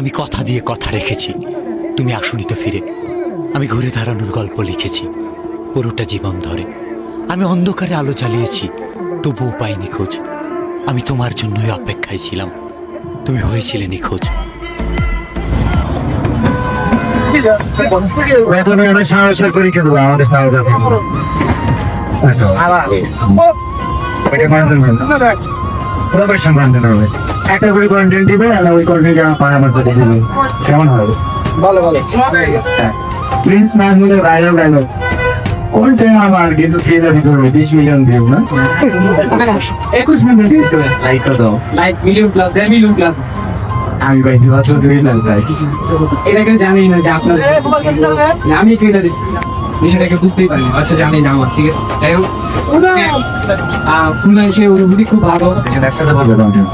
আমি কথা দিয়ে কথা রেখেছি, তুমি আসনি তো ফিরে। আমি ঘুরে দাঁড়ানোর গল্প লিখেছি পুরোটা জীবন ধরে। আমি অন্ধকারে আলো জ্বালিয়েছি, তবুও পাইনি খোঁজ। আমি তোমার জন্যই অপেক্ষায় ছিলাম, তুমি হয়েছিলে নিখোঁজ। তুমি অনেক সমস্যার পরীক্ষা দেবো আমাদের সাহায্য একটা করে কন্টেন্ট দিবে আর ওই কন্টেন্ট আমার পানাবার করে দিবে, কেমন হবে? বলো প্লিজ নাজমুলের ভাইরাল ডায়লগ কোনটা আমার কিন্তু খেয়ে দিতে হবে 20 মিলিয়ন ভিউ না 21 মিলিয়ন দিয়েছে লাইক কত like million plus 10 million plus. আমি ভাই দিবা তো দুই লাখ লাইক এটাকে জানি না যে আপনার আমি কেটে দিচ্ছি বিষয়টাকে বুঝতেই পারি, আচ্ছা জানি না আমার, ঠিক আছে। যাই হোক খুলনা এসে অনুভূতি খুব ভালো। একসাথে বলবে কন্টেন্ট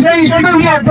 সেই সাথে আমি